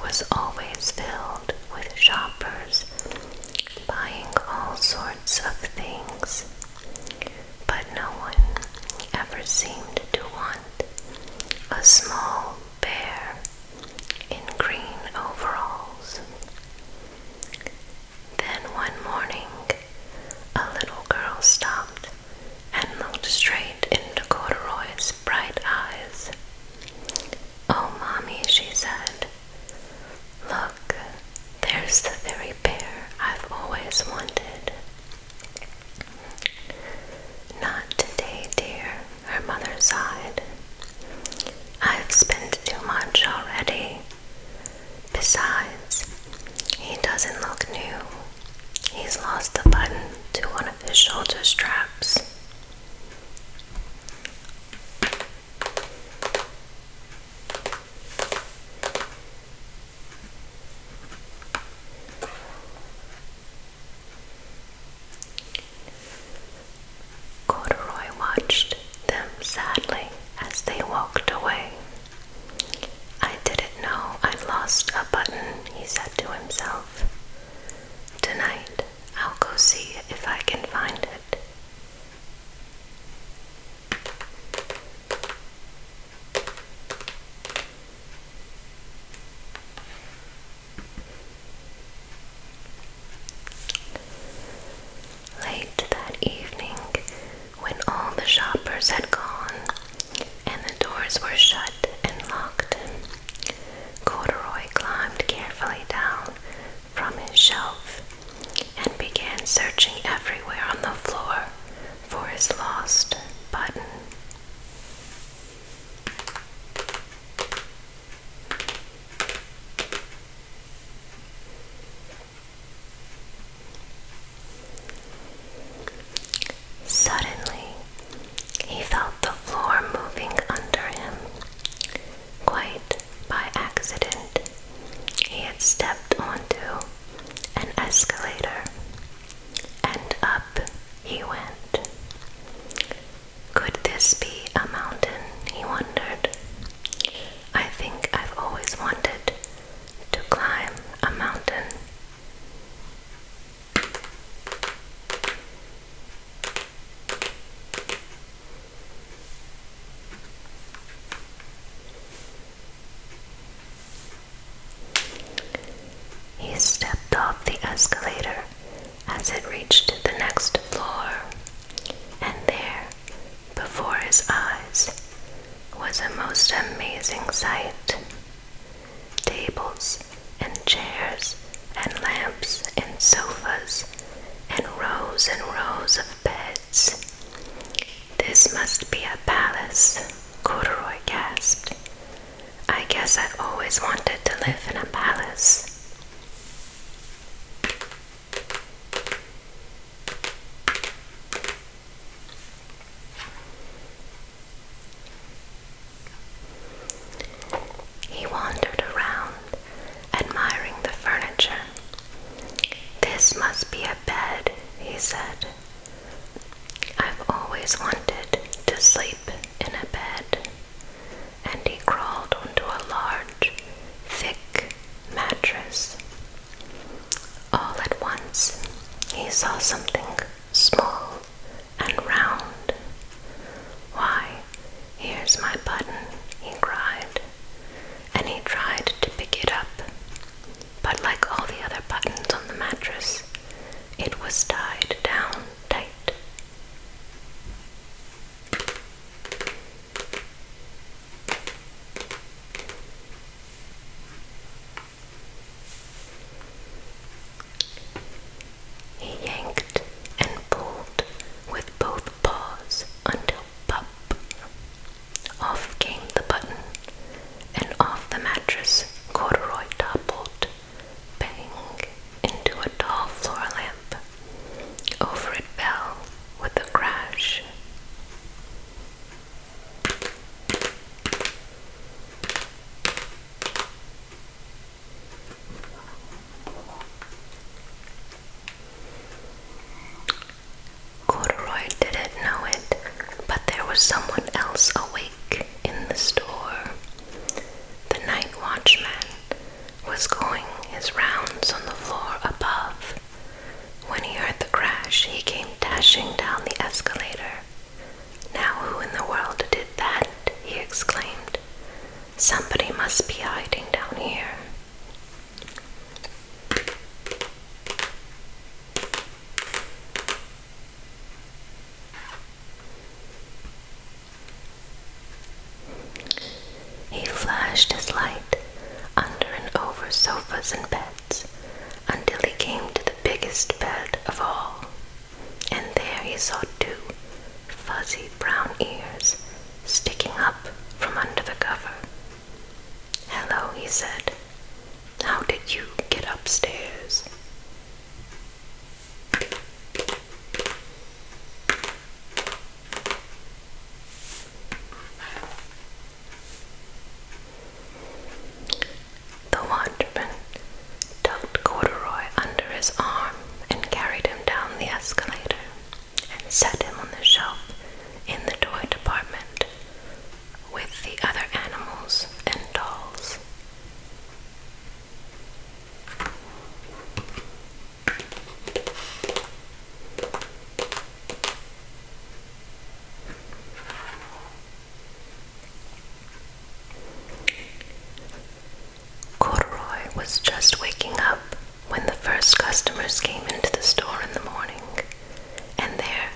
was always filled with shoppers buying all sorts of things, but no one ever seemed to want a small bear in green overalls. Then one morning, a little girl stopped and looked straight into Corduroy's bright eyes. "Oh, Mommy," she said, "look, there's the very bear I've always wanted." "Not today, dear," her mother sighed. "I've spent too much already. Besides, he doesn't look new. He's lost a button to one of his shoulder straps." Corduroy watched them sadly as they walked away. "I didn't know I'd lost a button," he said to himself. "Tonight I'll go see if I can find it." Late that evening, when all the shoppers had gone and the doors were shut and locked, Corduroy climbed carefully down from his shelf and began searching everywhere on the floor for his lost button. Suddenly, he felt the floor moving under him. Quite by accident, he had stepped onto an escalator, and up he went. Could this be a mountain, he wondered. I think I've always wanted to climb a mountain. He stepped off the escalator as it reached the next floor, and there, before his eyes, was a most amazing sight. Tables and chairs and lamps and sofas and rows of beds. "This must be a palace," Corduroy gasped. "I guess I've always wanted to live in a palace." He wandered around, admiring the furniture. "This must be a bed," he said. "I've always wanted to sleep in a bed." And he crawled onto a large, thick Somebody must be hiding down here. He flashed his light under and over sofas and beds until he came to the biggest bed of all, and there he saw two fuzzy brown ears sticking up from under the cover. "Hello," he said. "How did you get upstairs?" The watchman tucked Corduroy under his arm and carried him down the escalator and set him on the shelf in the toy department with the other animals and dolls. Corduroy was just waking up when the first customers came into the store in the morning, and there,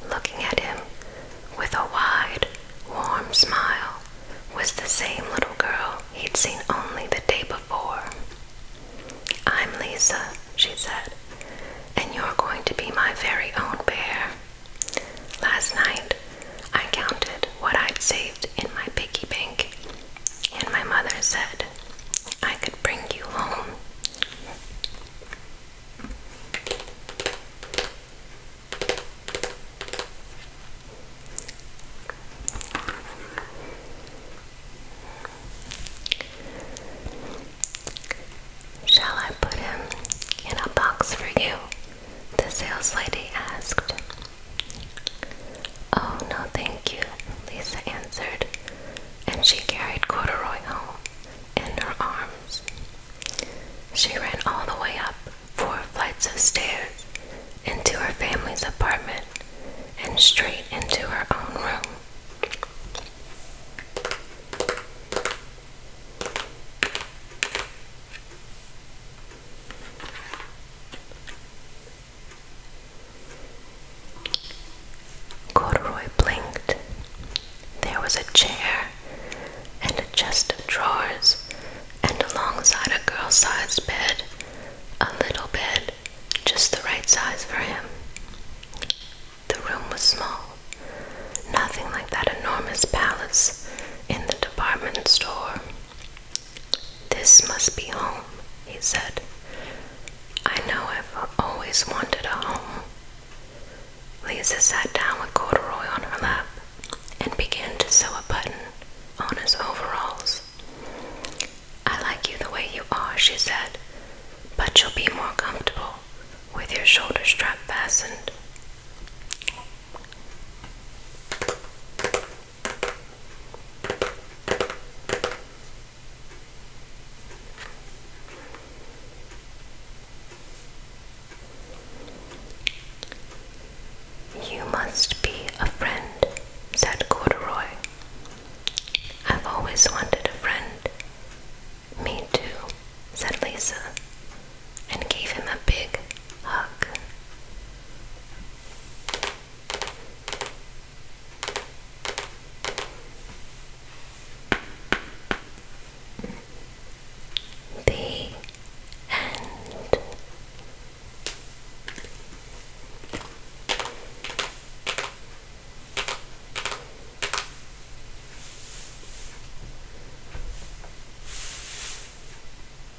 looking at him with a wide, warm smile, was the same little girl he'd seen only the day before. "I'm Lisa," she said, "and you're going to be my very own bear. Last night, I counted what I'd saved in my piggy bank, and my mother said I could bring you home." "Shall I put him in a box for you?" the sales lady asked. "Oh, no, thank you," Lisa answered, and she carried Corduroy home in her arms. She ran all the way up 4 flights of stairs into her family's apartment and straight into her own room. Corduroy blinked. There was a chair and a chest of drawers, and alongside a girl-sized bed, a little bed just the right size for him. The room was small, nothing like that enormous palace in the department store. "This must be home," he said.